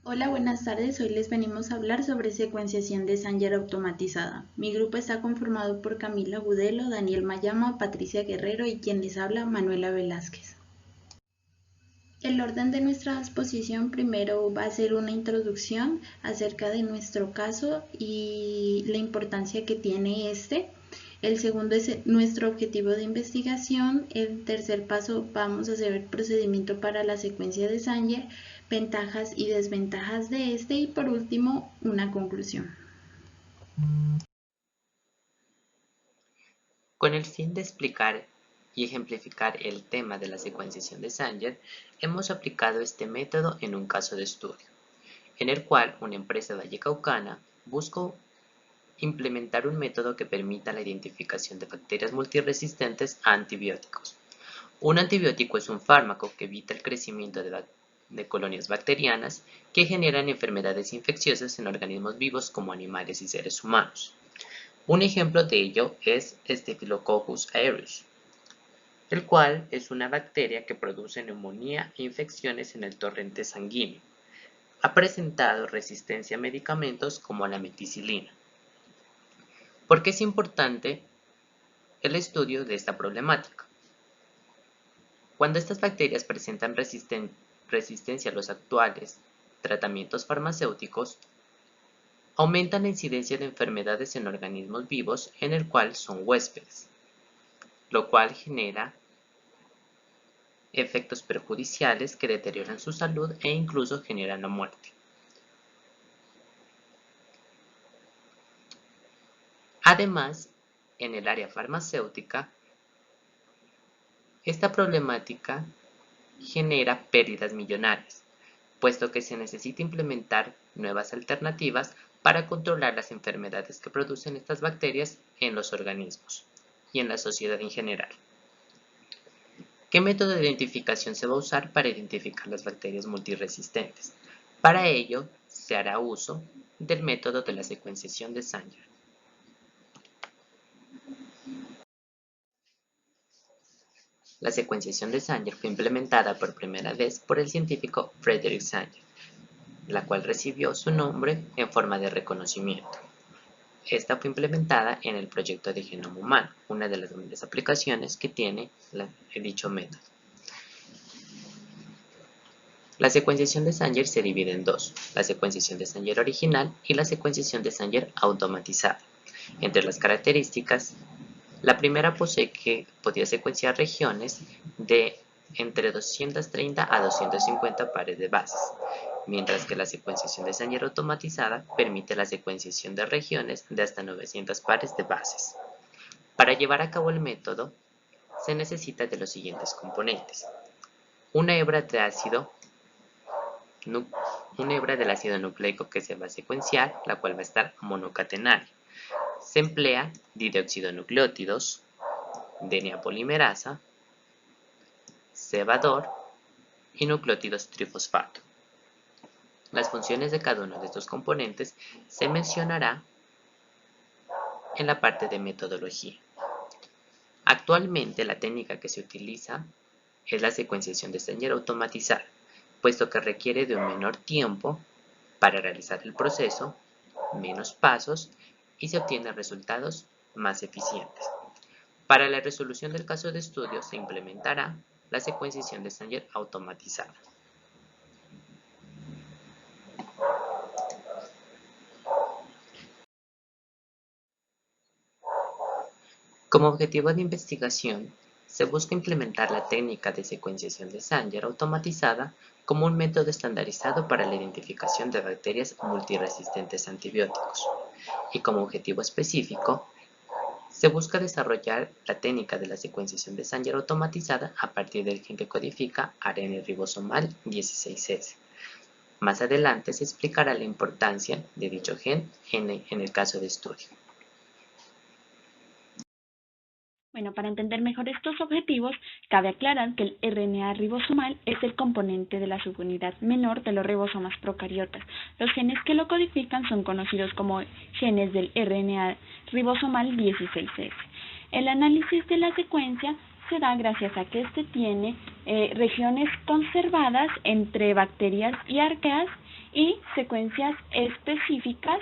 Hola, buenas tardes. Hoy les venimos a hablar sobre secuenciación de Sanger automatizada. Mi grupo está conformado por Camila Gudelo, Daniel Mayama, Patricia Guerrero y quien les habla, Manuela Velázquez. El orden de nuestra exposición primero va a ser una introducción acerca de nuestro caso y la importancia que tiene este. El segundo es nuestro objetivo de investigación. El tercer paso vamos a hacer el procedimiento para la secuencia de Sanger, ventajas y desventajas de este y por último una conclusión. Con el fin de explicar y ejemplificar el tema de la secuenciación de Sanger, hemos aplicado este método en un caso de estudio, en el cual una empresa vallecaucana buscó implementar un método que permita la identificación de bacterias multiresistentes a antibióticos. Un antibiótico es un fármaco que evita el crecimiento de colonias bacterianas que generan enfermedades infecciosas en organismos vivos como animales y seres humanos. Un ejemplo de ello es Staphylococcus aureus, el cual es una bacteria que produce neumonía e infecciones en el torrente sanguíneo. Ha presentado resistencia a medicamentos como la meticilina. ¿Por qué es importante el estudio de esta problemática? Cuando estas bacterias presentan resistencia a los actuales tratamientos farmacéuticos, aumentan la incidencia de enfermedades en organismos vivos en el cual son huéspedes, lo cual genera efectos perjudiciales que deterioran su salud e incluso generan la muerte. Además, en el área farmacéutica, esta problemática genera pérdidas millonarias, puesto que se necesita implementar nuevas alternativas para controlar las enfermedades que producen estas bacterias en los organismos y en la sociedad en general. ¿Qué método de identificación se va a usar para identificar las bacterias multiresistentes? Para ello, se hará uso del método de la secuenciación de Sanger. La secuenciación de Sanger fue implementada por primera vez por el científico Frederick Sanger, la cual recibió su nombre en forma de reconocimiento. Esta fue implementada en el proyecto de genoma humano, una de las grandes aplicaciones que tiene dicho método. La secuenciación de Sanger se divide en dos, la secuenciación de Sanger original y la secuenciación de Sanger automatizada. Entre las características, la primera posee que podía secuenciar regiones de entre 230 a 250 pares de bases, mientras que la secuenciación de Sanger automatizada permite la secuenciación de regiones de hasta 900 pares de bases. Para llevar a cabo el método, se necesita de los siguientes componentes. Una hebra del ácido nucleico que se va a secuenciar, la cual va a estar monocatenaria. Se emplea dideoxidonucleótidos, DNA polimerasa, cebador y nucleótidos trifosfato. Las funciones de cada uno de estos componentes se mencionará en la parte de metodología. Actualmente la técnica que se utiliza es la secuenciación de Sanger automatizada, puesto que requiere de un menor tiempo para realizar el proceso, menos pasos y se obtienen resultados más eficientes. Para la resolución del caso de estudio se implementará la secuenciación de Sanger automatizada. Como objetivo de investigación, se busca implementar la técnica de secuenciación de Sanger automatizada como un método estandarizado para la identificación de bacterias multiresistentes a antibióticos, y como objetivo específico, se busca desarrollar la técnica de la secuenciación de Sanger automatizada a partir del gen que codifica ARN ribosomal 16S. Más adelante se explicará la importancia de dicho gen en el caso de estudio. Bueno, para entender mejor estos objetivos, cabe aclarar que el RNA ribosomal es el componente de la subunidad menor de los ribosomas procariotas. Los genes que lo codifican son conocidos como genes del RNA ribosomal 16S. El análisis de la secuencia se da gracias a que éste tiene regiones conservadas entre bacterias y arqueas y secuencias específicas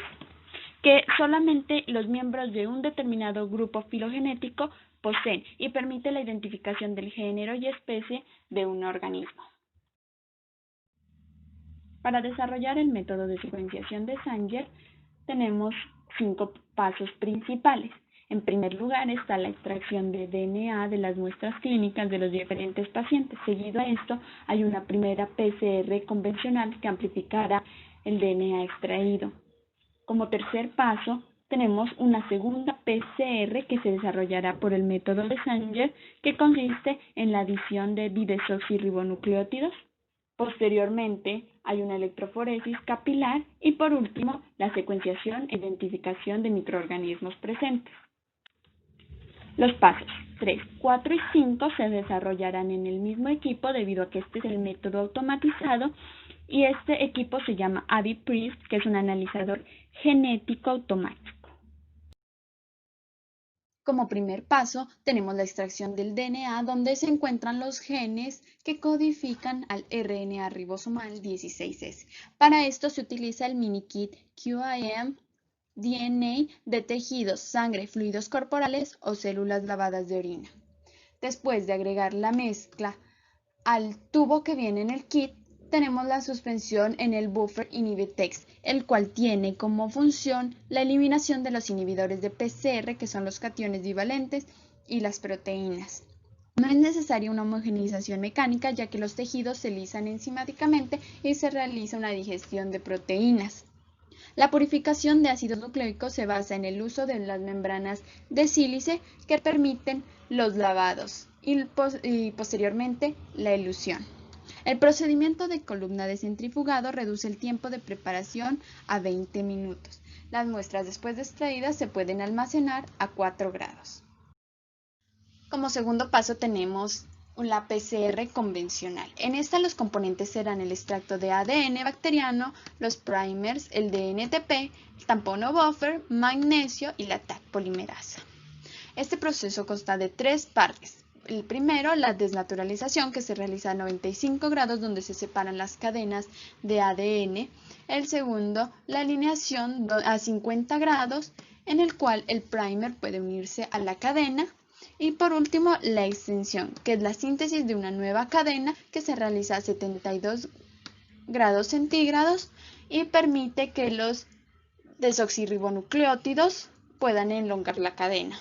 que solamente los miembros de un determinado grupo filogenético poseen y permite la identificación del género y especie de un organismo. Para desarrollar el método de secuenciación de Sanger tenemos 5 pasos principales. En primer lugar está la extracción de DNA de las muestras clínicas de los diferentes pacientes. Seguido a esto hay una primera PCR convencional que amplificará el DNA extraído. Como tercer paso tenemos una segunda PCR que se desarrollará por el método de Sanger, que consiste en la adición de didesoxirribonucleótidos. Posteriormente hay una electroforesis capilar y por último la secuenciación e identificación de microorganismos presentes. Los pasos 3, 4 y 5 se desarrollarán en el mismo equipo debido a que este es el método automatizado y este equipo se llama AVIPRISP, que es un analizador genético automático. Como primer paso, tenemos la extracción del DNA, donde se encuentran los genes que codifican al RNA ribosomal 16S. Para esto se utiliza el mini kit QIM DNA de tejidos, sangre, fluidos corporales o células lavadas de orina. Después de agregar la mezcla al tubo que viene en el kit, tenemos la suspensión en el buffer Inhibitex, el cual tiene como función la eliminación de los inhibidores de PCR, que son los cationes divalentes y las proteínas. No es necesaria una homogeneización mecánica, ya que los tejidos se lisan enzimáticamente y se realiza una digestión de proteínas. La purificación de ácidos nucleicos se basa en el uso de las membranas de sílice que permiten los lavados y posteriormente la elución. El procedimiento de columna de centrifugado reduce el tiempo de preparación a 20 minutos. Las muestras después de extraídas se pueden almacenar a 4 grados. Como segundo paso tenemos la PCR convencional. En esta los componentes serán el extracto de ADN bacteriano, los primers, el DNTP, el tampón o buffer, magnesio y la Taq polimerasa. Este proceso consta de 3 partes. El primero, la desnaturalización, que se realiza a 95 grados, donde se separan las cadenas de ADN. El segundo, la alineación a 50 grados, en el cual el primer puede unirse a la cadena. Y por último, la extensión, que es la síntesis de una nueva cadena que se realiza a 72 grados centígrados y permite que los desoxirribonucleótidos puedan elongar la cadena.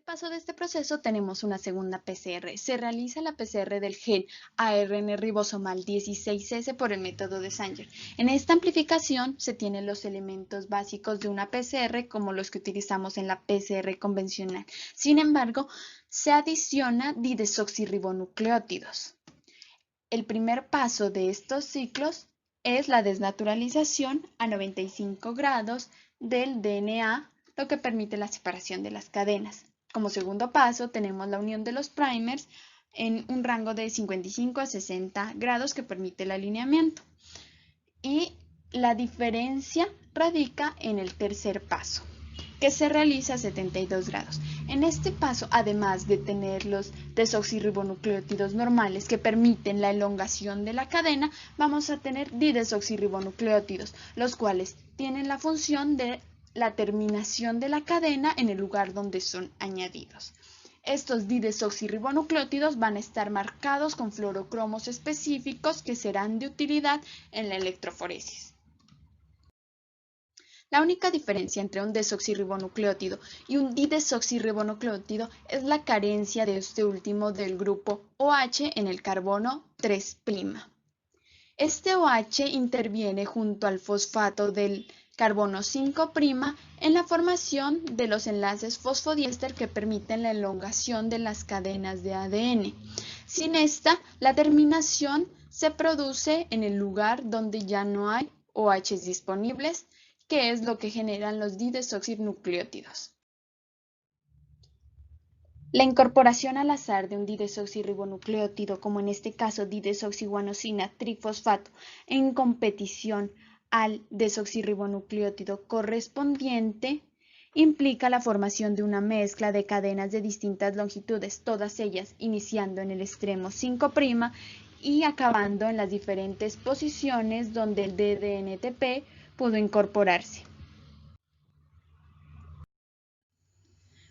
Paso de este proceso tenemos una segunda PCR. Se realiza la PCR del gen ARN ribosomal 16S por el método de Sanger. En esta amplificación se tienen los elementos básicos de una PCR como los que utilizamos en la PCR convencional. Sin embargo, se adiciona didesoxirribonucleótidos. El primer paso de estos ciclos es la desnaturalización a 95 grados del DNA, lo que permite la separación de las cadenas. Como segundo paso tenemos la unión de los primers en un rango de 55 a 60 grados que permite el alineamiento. Y la diferencia radica en el tercer paso, que se realiza a 72 grados. En este paso, además de tener los desoxirribonucleótidos normales que permiten la elongación de la cadena, vamos a tener didesoxirribonucleótidos, los cuales tienen la función de la terminación de la cadena en el lugar donde son añadidos. Estos didesoxirribonucleótidos van a estar marcados con fluorocromos específicos que serán de utilidad en la electroforesis. La única diferencia entre un desoxirribonucleótido y un didesoxirribonucleótido es la carencia de este último del grupo OH en el carbono 3'. Este OH interviene junto al fosfato del carbono 5' en la formación de los enlaces fosfodiéster que permiten la elongación de las cadenas de ADN. Sin esta, la terminación se produce en el lugar donde ya no hay OHs disponibles, que es lo que generan los didesoxirribonucleótidos. La incorporación al azar de un didesoxirribonucleótido, como en este caso didesoxiguanosina trifosfato, en competición al desoxirribonucleótido correspondiente, implica la formación de una mezcla de cadenas de distintas longitudes, todas ellas iniciando en el extremo 5' y acabando en las diferentes posiciones donde el DDNTP pudo incorporarse.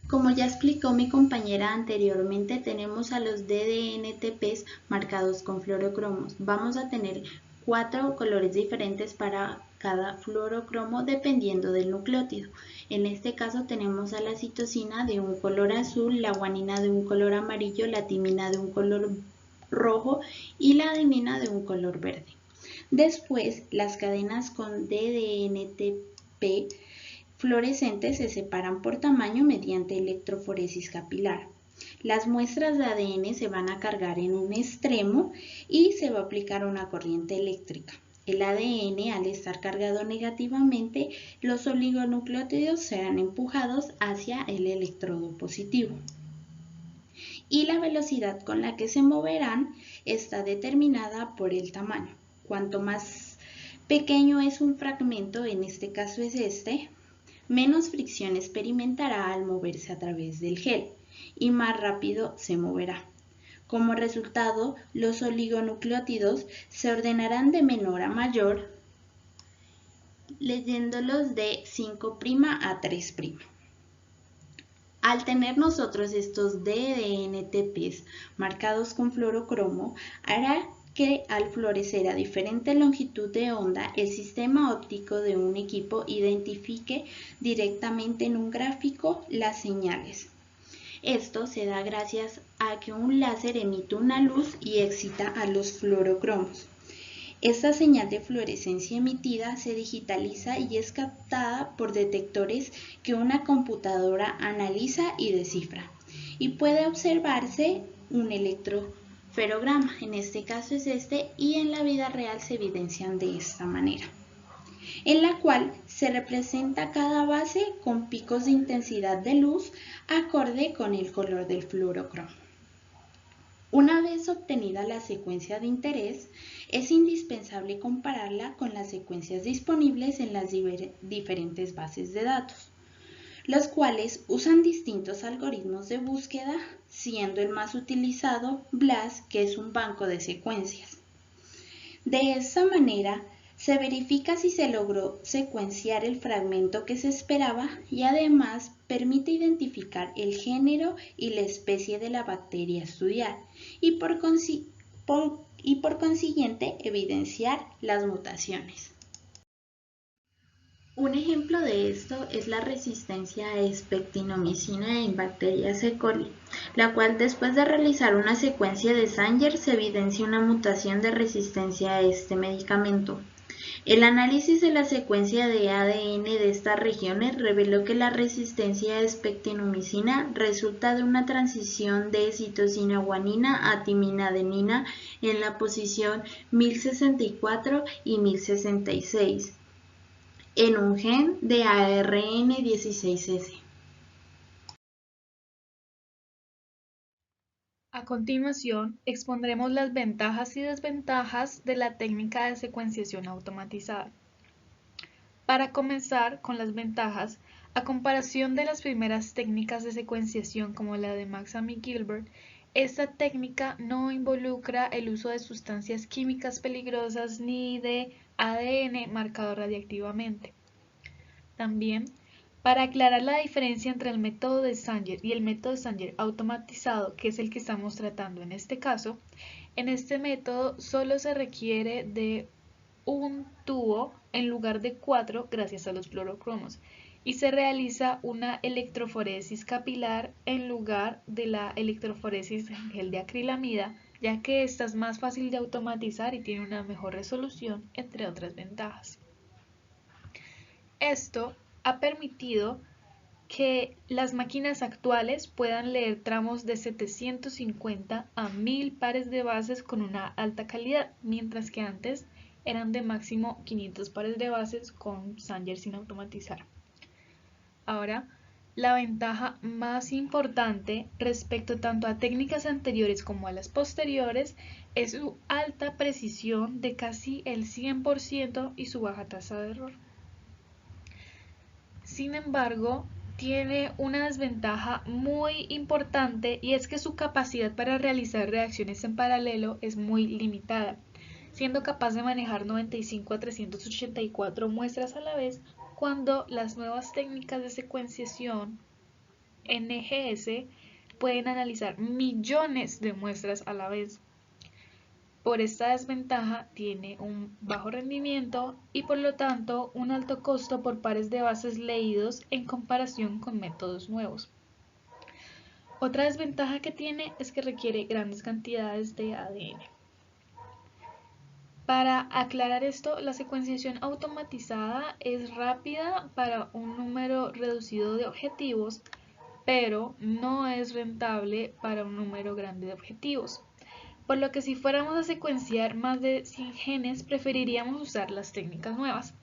Como ya explicó mi compañera anteriormente, tenemos a los DDNTPs marcados con fluorocromos. Vamos a tener 4 colores diferentes para cada fluorocromo dependiendo del nucleótido. En este caso tenemos a la citosina de un color azul, la guanina de un color amarillo, la timina de un color rojo y la adenina de un color verde. Después, las cadenas con DDNTP fluorescentes se separan por tamaño mediante electroforesis capilar. Las muestras de ADN se van a cargar en un extremo y se va a aplicar una corriente eléctrica. El ADN, al estar cargado negativamente, los oligonucleótidos serán empujados hacia el electrodo positivo. Y la velocidad con la que se moverán está determinada por el tamaño. Cuanto más pequeño es un fragmento, en este caso es este, menos fricción experimentará al moverse a través del gel y más rápido se moverá. Como resultado, los oligonucleótidos se ordenarán de menor a mayor, leyéndolos de 5' a 3'. Al tener nosotros estos DDNTPs marcados con fluorocromo, hará que al fluorecer a diferente longitud de onda, el sistema óptico de un equipo identifique directamente en un gráfico las señales. Esto se da gracias a que un láser emite una luz y excita a los fluorocromos. Esta señal de fluorescencia emitida se digitaliza y es captada por detectores que una computadora analiza y descifra. Y puede observarse un electroferograma, en este caso es este, y en la vida real se evidencian de esta manera, en la cual se representa cada base con picos de intensidad de luz acorde con el color del fluorocromo. Una vez obtenida la secuencia de interés, es indispensable compararla con las secuencias disponibles en las diferentes bases de datos, los cuales usan distintos algoritmos de búsqueda, siendo el más utilizado BLAST, que es un banco de secuencias. De esta manera, se verifica si se logró secuenciar el fragmento que se esperaba y además permite identificar el género y la especie de la bacteria a estudiar y por consiguiente evidenciar las mutaciones. Un ejemplo de esto es la resistencia a expectinomicina en bacterias E. coli, la cual después de realizar una secuencia de Sanger se evidencia una mutación de resistencia a este medicamento. El análisis de la secuencia de ADN de estas regiones reveló que la resistencia a expectinomicina resulta de una transición de citosina-guanina a timina-adenina en la posición 1064 y 1066 en un gen de ARN16S. A continuación, expondremos las ventajas y desventajas de la técnica de secuenciación automatizada. Para comenzar con las ventajas, a comparación de las primeras técnicas de secuenciación como la de Maxam y Gilbert, esta técnica no involucra el uso de sustancias químicas peligrosas ni de ADN marcado radiactivamente. También, para aclarar la diferencia entre el método de Sanger y el método de Sanger automatizado, que es el que estamos tratando en este caso, en este método solo se requiere de un tubo en lugar de 4 gracias a los fluorocromos y se realiza una electroforesis capilar en lugar de la electroforesis en gel de acrilamida, ya que esta es más fácil de automatizar y tiene una mejor resolución, entre otras ventajas. Esto ha permitido que las máquinas actuales puedan leer tramos de 750 a 1000 pares de bases con una alta calidad, mientras que antes eran de máximo 500 pares de bases con Sanger sin automatizar. Ahora, la ventaja más importante respecto tanto a técnicas anteriores como a las posteriores es su alta precisión de casi el 100% y su baja tasa de error. Sin embargo, tiene una desventaja muy importante y es que su capacidad para realizar reacciones en paralelo es muy limitada, siendo capaz de manejar 95 a 384 muestras a la vez, cuando las nuevas técnicas de secuenciación NGS pueden analizar millones de muestras a la vez. Por esta desventaja tiene un bajo rendimiento y por lo tanto un alto costo por pares de bases leídos en comparación con métodos nuevos. Otra desventaja que tiene es que requiere grandes cantidades de ADN. Para aclarar esto, la secuenciación automatizada es rápida para un número reducido de objetivos, pero no es rentable para un número grande de objetivos. Por lo que si fuéramos a secuenciar más de 100 genes, preferiríamos usar las técnicas nuevas.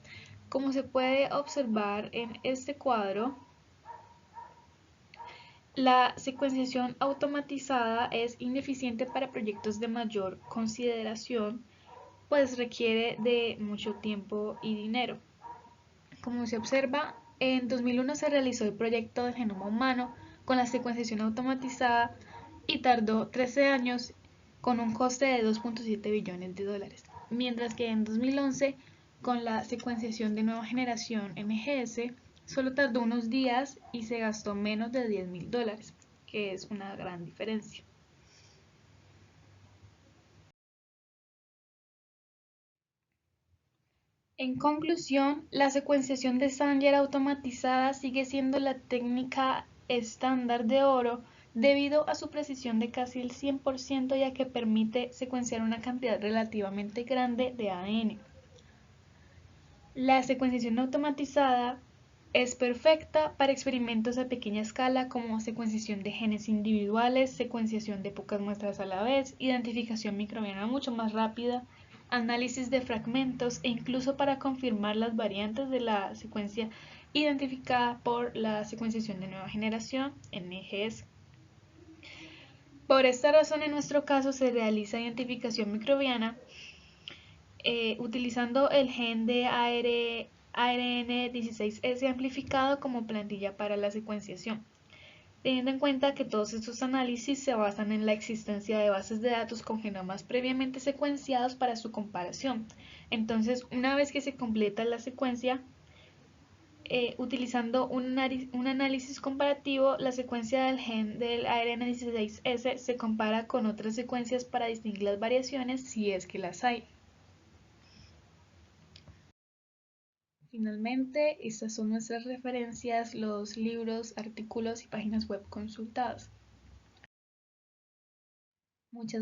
Como se puede observar en este cuadro, la secuenciación automatizada es ineficiente para proyectos de mayor consideración, pues requiere de mucho tiempo y dinero. Como se observa, en 2001 se realizó el proyecto del genoma humano con la secuenciación automatizada y tardó 13 años con un coste de 2.7 billones de dólares, mientras que en 2011 con la secuenciación de nueva generación NGS solo tardó unos días y se gastó menos de $10.000, que es una gran diferencia. En conclusión, la secuenciación de Sanger automatizada sigue siendo la técnica estándar de oro debido a su precisión de casi el 100%, ya que permite secuenciar una cantidad relativamente grande de ADN. La secuenciación automatizada es perfecta para experimentos a pequeña escala como secuenciación de genes individuales, secuenciación de pocas muestras a la vez, identificación microbiana mucho más rápida, análisis de fragmentos e incluso para confirmar las variantes de la secuencia identificada por la secuenciación de nueva generación NGS. Por esta razón, en nuestro caso se realiza identificación microbiana utilizando el gen de ARN16S amplificado como plantilla para la secuenciación, teniendo en cuenta que todos estos análisis se basan en la existencia de bases de datos con genomas previamente secuenciados para su comparación. Entonces, una vez que se completa la secuencia, utilizando un análisis comparativo, la secuencia del gen del ARN16S se compara con otras secuencias para distinguir las variaciones si es que las hay. Finalmente, estas son nuestras referencias, los libros, artículos y páginas web consultadas. Muchas